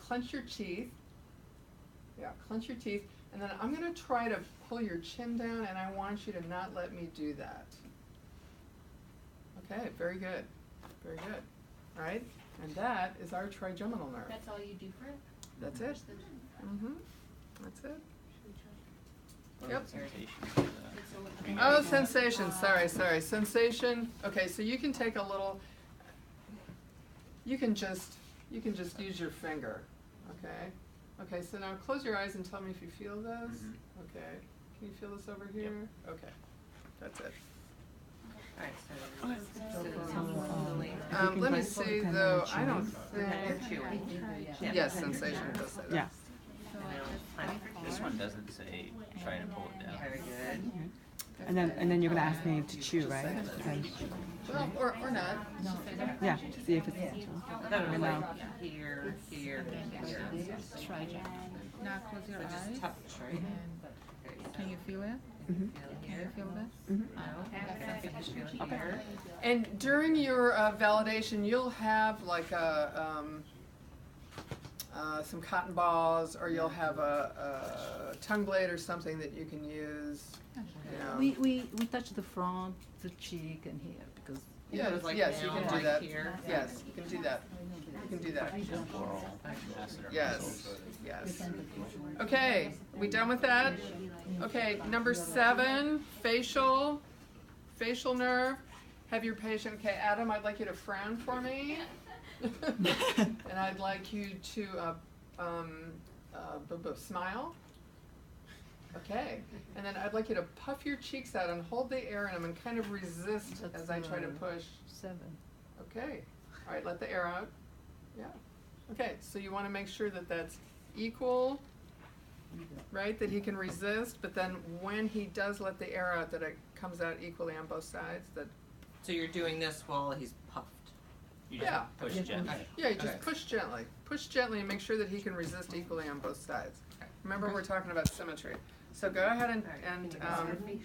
clench your teeth. Yeah, clench your teeth. And then I'm going to try to pull your chin down, and I want you to not let me do that. Okay, very good. Very good. All right? And that is our trigeminal nerve. That's all you do for it? That's it. Mm-hmm. That's it. Yep. Oh, sensation. Sorry. Sensation. Okay, so you can take a little. You can just use your finger. Okay. Okay. So now close your eyes and tell me if you feel those. Mm-hmm. Okay. Can you feel this over here? Yep. Okay. That's it. Let me see though. I don't think. Yes, sensation does say that. Yeah. This one doesn't say try to pull it down. Very good. And then you're gonna ask me to chew, right? Then, Well, or not. yeah. See if it's and now. Here. Try it. Now close your eyes. Touch, right? Can you feel it? Mhm. Can you feel this? Mhm. Here. And during your validation, you'll have like some cotton balls, or you'll have a tongue blade or something that you can use. You know. We touch the front, the cheek, and here because Yes, Like yes, you now, can do like that. here. Yes, you can do that. You can do that. Yes, yes. Okay, we done with that? Okay, number 7, facial nerve. Have your patient, okay, Adam, I'd like you to frown for me. And I'd like you to smile. Okay, and then I'd like you to puff your cheeks out and hold the air in them and kind of resist as I try to push. 7. Okay, all right, let the air out. Yeah. Okay, so you want to make sure that that's equal, right? That he can resist, but then when he does let the air out, that it comes out equally on both sides. That. So you're doing this while he's puffed. You just Yeah. push gently. Yeah, you just Okay. push gently and make sure that he can resist equally on both sides. Remember, we're talking about symmetry. So go ahead and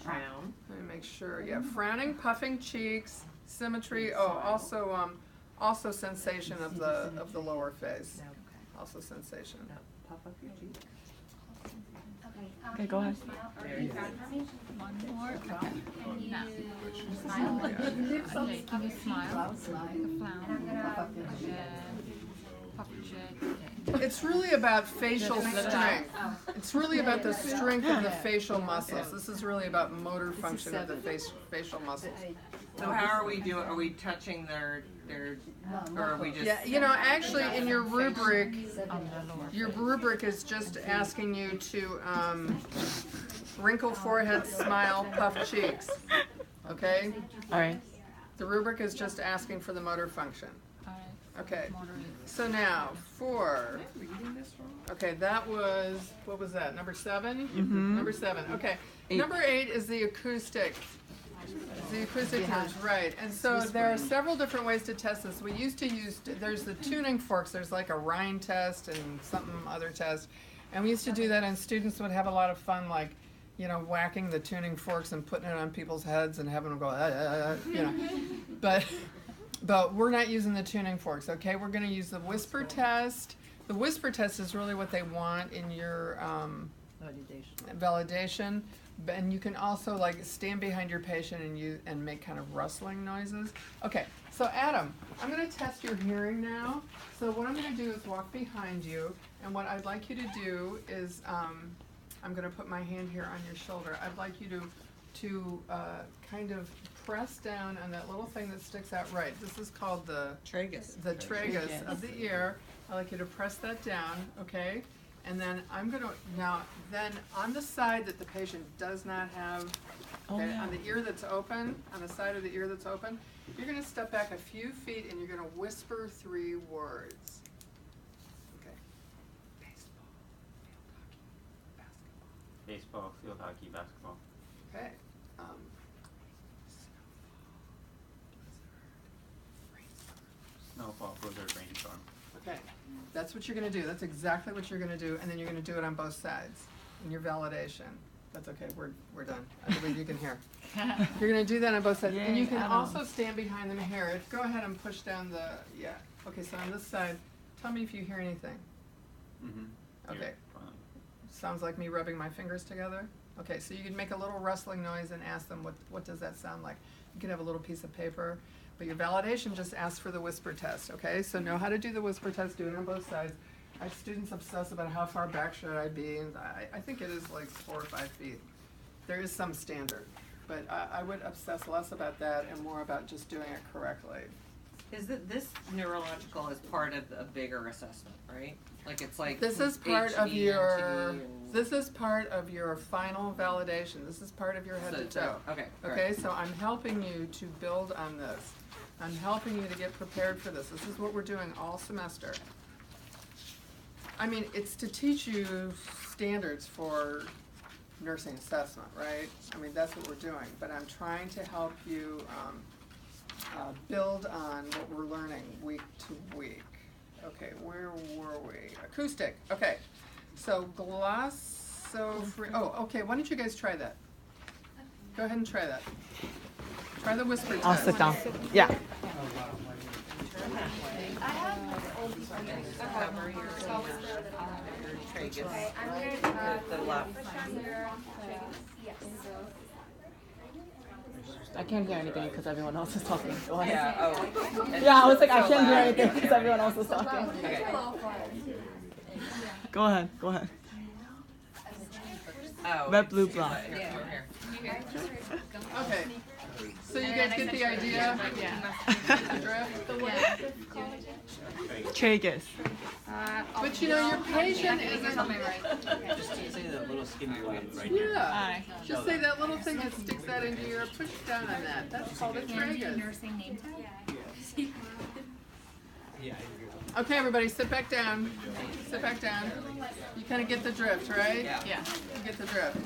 Frown. let me make sure. Yeah, frowning, puffing cheeks, symmetry. Oh, also sensation of the lower face. Also sensation. Now puff up your cheek. Okay, go ahead. One more. Can Now. you smile? Okay, can you smile? Frown. Puff your cheek. Okay. It's really about facial strength. It's really about the strength of the facial muscles. This is really about motor function of the facial muscles. So how are we doing? Are we touching their or are we just? Yeah, you know, actually, in your rubric is just asking you to wrinkle forehead, smile, puff cheeks. Okay? All right. The rubric is just asking for the motor function. All right. Okay. Moderate. So now, okay, that was, what was that, number 7? Mhm. Number 7, okay. 8. Number 8 is the acoustic. The acoustic nerves, right. And so there are several different ways to test this. We used to use, there's the tuning forks, there's like a Rhine test and something other test. And we used to do that, and students would have a lot of fun, like, you know, whacking the tuning forks and putting it on people's heads and having them go, you know. But we're not using the tuning forks, okay? We're going to use the whisper test. The whisper test is really what they want in your validation. And you can also like stand behind your patient and make kind of rustling noises. Okay, so Adam, I'm going to test your hearing now. So what I'm going to do is walk behind you, and what I'd like you to do is I'm going to put my hand here on your shoulder. I'd like you to kind of press down on that little thing that sticks out right. This is called the Tragus. tragus of the ear. I'd like you to press that down, okay? And then I'm going to, now, then on the side that the patient does not have, okay, on the ear that's open, on the side of the ear that's open, you're going to step back a few feet and you're going to whisper 3 words. Okay. Baseball, field hockey, basketball. Baseball, field hockey, basketball. Okay. Snowfall, blizzard, rainstorm. Okay, that's what you're going to do. That's exactly what you're going to do, and then you're going to do it on both sides in your validation. That's okay. We're done. I believe you can hear. You're going to do that on both sides, and you can also stand behind them here. Go ahead and push down the Okay. So on this side, tell me if you hear anything. Mm-hmm. Okay. Sounds like me rubbing my fingers together? Okay, so you can make a little rustling noise and ask them what does that sound like. You can have a little piece of paper, but your validation just asks for the whisper test, okay? So know how to do the whisper test, do it on both sides. I have students obsess about how far back should I be, and I think it is like 4 or 5 feet. There is some standard, but I would obsess less about that and more about just doing it correctly. Is that this neurological is part of a bigger assessment, right? Like it's like This is part of HD, your, MT, and- this is part of your final validation. This is part of your head to toe. Okay. Okay, so I'm helping you to build on this. I'm helping you to get prepared for this. This is what we're doing all semester. I mean, it's to teach you standards for nursing assessment, right? I mean, that's what we're doing, but I'm trying to help you build on what we're learning week to week. Okay, where were we? Acoustic, okay. So oh, okay, why don't you guys try that? Go ahead and try that. Try the whisper test. I'll sit down. Yeah. Cover your tragus. The left. I can't hear anything because everyone else is talking. Go ahead. Yeah. Oh. Yeah, I was like, I can't hear anything because everyone else is talking. Okay. Go ahead. Go ahead. Oh. Red, blue, black. Here, here. Okay, so you guys get the idea? Get the drift? Tragus. But you know, your patient isn't, Just say the little skinny one right here. yeah, just say that little thing that sticks out into your, push down on that, that's called a tragus. Nursing name tag. Okay, everybody, sit back down, sit back down. You kinda get the drift, right? Yeah. You get the drift.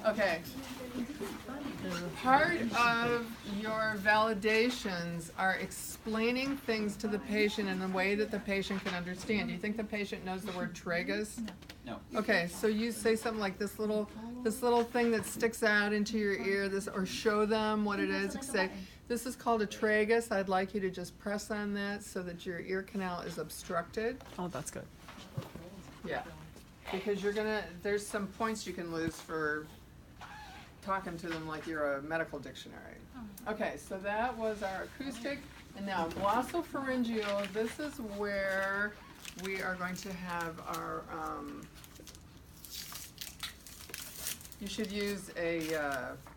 Okay. Part of your validations are explaining things to the patient in a way that the patient can understand. Do you think the patient knows the word tragus? No. Okay, so you say something like this little thing that sticks out into your ear, this, or show them what it is. Say, this is called a tragus. I'd like you to just press on that so that your ear canal is obstructed. Oh, that's good. Yeah, because there's some points you can lose for talking to them like you're a medical dictionary. Okay, so that was our acoustic, and now glossopharyngeal. This is where we are going to have our, you should use a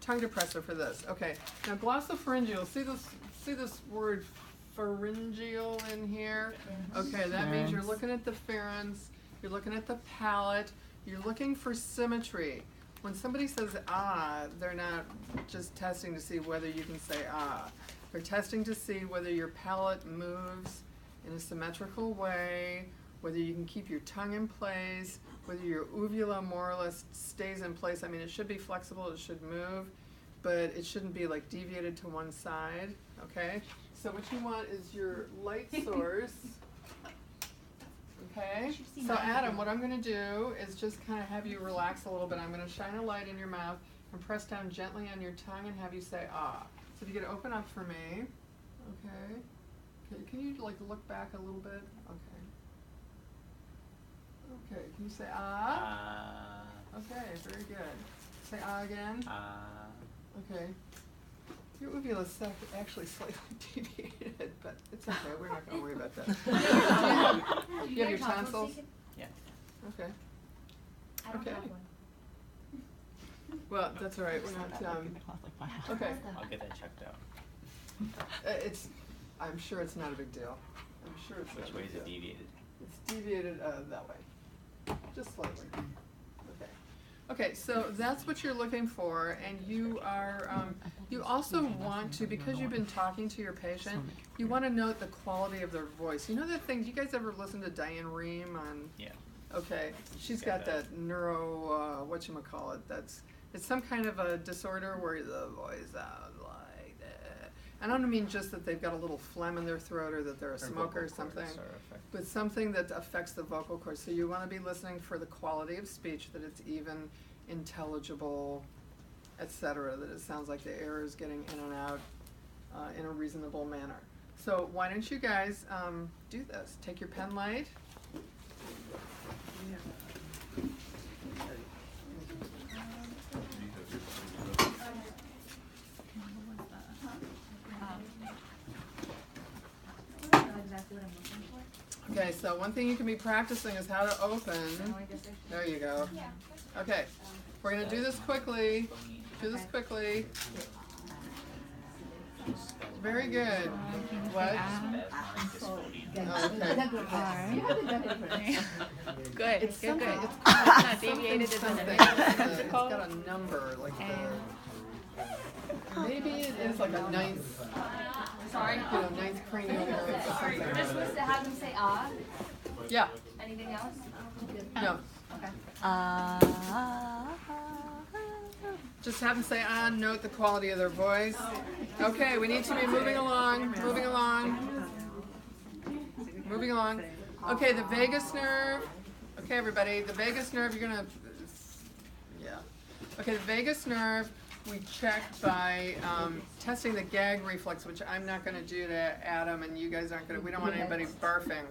tongue depressor for this. Okay, now glossopharyngeal, see this word pharyngeal in here? Okay, that means you're looking at the pharynx, you're looking at the palate, you're looking for symmetry. When somebody says ah, they're not just testing to see whether you can say ah. They're testing to see whether your palate moves in a symmetrical way, whether you can keep your tongue in place, whether your uvula more or less stays in place. I mean, it should be flexible, it should move, but it shouldn't be like deviated to one side, okay? So what you want is your light source. Okay, so Adam, what I'm going to do is just kind of have you relax a little bit. I'm going to shine a light in your mouth and press down gently on your tongue and have you say ah. So if you could open up for me. Okay. Okay, can you like look back a little bit? Okay. Okay, can you say ah? Okay, very good. Say ah again. Okay. Your uvula is actually slightly deviated, but it's okay. We're not going to worry about that. You have your tonsils? Yeah. Okay. I don't Okay. have one. Well, that's all right. We're not. Okay. I'll get that checked out. It's. I'm sure it's not a big deal. I'm sure it's not Which a way big is it deal. deviated? It's deviated that way, just slightly. Okay. Okay, so that's what you're looking for, and you are. You also want to, because you've been talking to your patient, you want to note the quality of their voice. You know that thing? Do you guys ever listen to Diane Rehm on? Yeah. Okay, she's got that neuro, whatchamacallit, it's some kind of a disorder where the voice sounds like that. I don't mean just that they've got a little phlegm in their throat or that they're a smoker or something, but something that affects the vocal cords. So you want to be listening for the quality of speech, that it's even, intelligible, etc., that it sounds like the air is getting in and out in a reasonable manner. So why don't you guys do this? Take your pen light. Okay, so one thing you can be practicing is how to open. There you go. Okay, we're gonna do this quickly. Do this quickly. Very good. What? Okay. Good, It's good, something. good. It's It's not deviated, it's something. in It's got a number like the. Maybe it is like a ninth. Sorry. You know, ninth cranial nerve or something. We're supposed to have them say ah. Yeah. Anything else? No. Just have them say on, note the quality of their voice. Okay, we need to be moving along, moving along. Moving along. Okay, the vagus nerve. Okay, everybody, the vagus nerve, you're gonna, yeah. Okay, the vagus nerve, we checked by testing the gag reflex, which I'm not gonna do to Adam, and you guys aren't gonna, we don't want anybody barfing.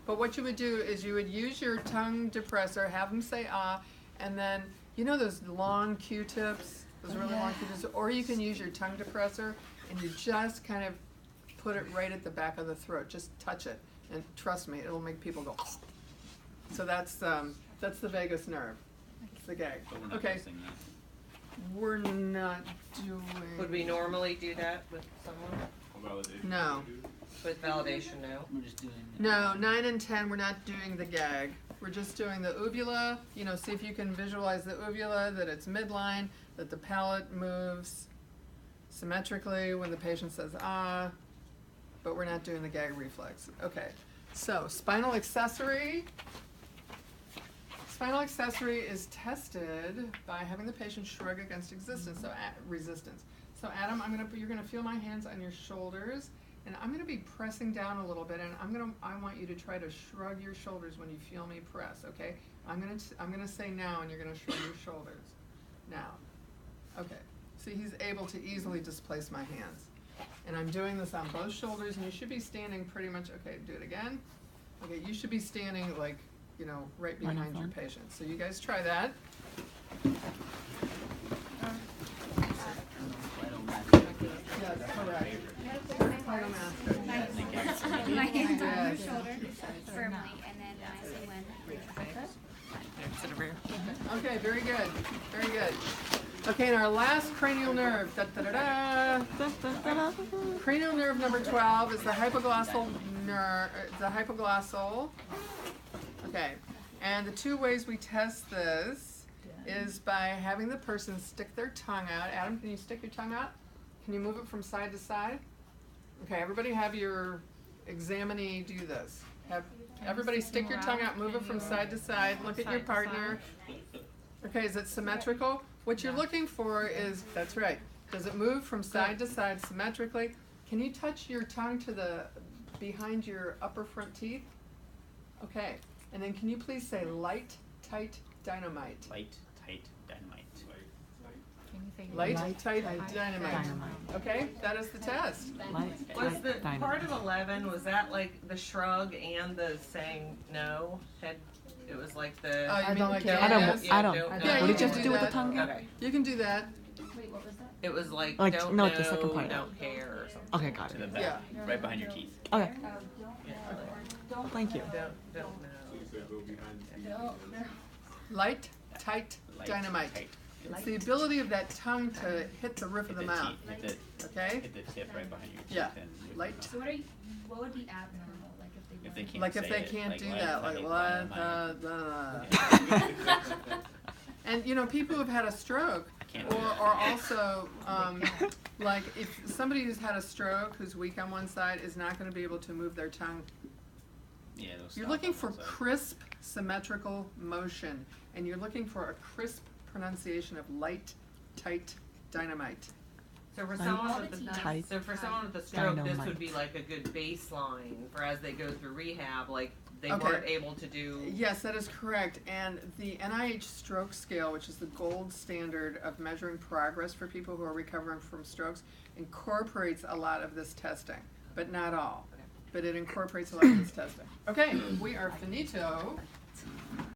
But what you would do is you would use your tongue depressor, have them say ah, and then, you know those long Q-tips, those really long Q-tips, or you can use your tongue depressor and you just kind of put it right at the back of the throat, just touch it, and trust me, it'll make people go. So that's the vagus nerve, it's the gag. But we're not Okay, using that. we're not doing. Would we normally do that with someone? No. With validation, no? We're just doing. No, 9 and 10, we're not doing the gag. We're just doing the uvula. You know, see if you can visualize the uvula, that it's midline, that the palate moves symmetrically when the patient says ah, but we're not doing the gag reflex. Okay, so spinal accessory. Spinal accessory is tested by having the patient shrug against existence, so resistance. So Adam, you're gonna feel my hands on your shoulders. And I'm going to be pressing down a little bit, and I want you to try to shrug your shoulders when you feel me press, okay? I'm going to say now, and you're going to shrug your shoulders. Now. Okay. See, he's able to easily displace my hands. And I'm doing this on both shoulders, and you should be standing pretty much, okay, do it again. Okay, you should be standing like, you know, right behind your patient. So you guys try that. Yes, correct. My hands on your Yes. shoulder firmly, and then I say when. Okay, very good, very good. Okay, and our last cranial nerve, cranial nerve number 12 is the hypoglossal nerve, Okay, and the two ways we test this is by having the person stick their tongue out. Adam, can you stick your tongue out? Can you move it from side to side? Okay, everybody have your examinee do this. Have everybody stick your tongue out, move it from side to side, look at your partner. Okay, is it symmetrical? What you're looking for is, that's right, does it move from side to side symmetrically? Can you touch your tongue to the, behind your upper front teeth? Okay, and then can you please say light, tight, dynamite? Light, tight, dynamite. Light, tight, dynamite. Okay, that is the test. Was the part of 11, was that like the shrug and the saying no? It was like the. Oh, you mean like I don't. yes? I don't. Yeah, What you did you can have to do do with the that. tongue? Okay. You can do that. Wait, what was that? It was like, Like, don't no, know, the second part. don't care or something. Okay, got To it. the back, Yeah. right behind your teeth. Okay. Don't. Thank you. Don't know. Light, tight, Light, dynamite. tight. It's the ability of that tongue to hit the roof of the mouth. Hit Okay? the tip right behind your teeth. Yeah. And with Light. So what would be abnormal, like if they If they weren't- can't Like if say they it, can't like do light, that, like tight, what dynamite. the. And you know, people who've had a stroke, Can't do or that. also, like if somebody who's had a stroke, who's weak on one side, is not going to be able to move their tongue. Yeah, those You're stop looking on for one side. crisp, symmetrical motion, and you're looking for a crisp pronunciation of light, tight, dynamite. So for someone with the Tight. so for someone with a stroke, this Dynamite. would be like a good baseline for as they go through rehab, like they Okay. weren't able to do. Yes, that is correct. And the NIH stroke scale, which is the gold standard of measuring progress for people who are recovering from strokes, incorporates a lot of this testing, but not all. But it incorporates a lot of this testing. Okay, we are finito.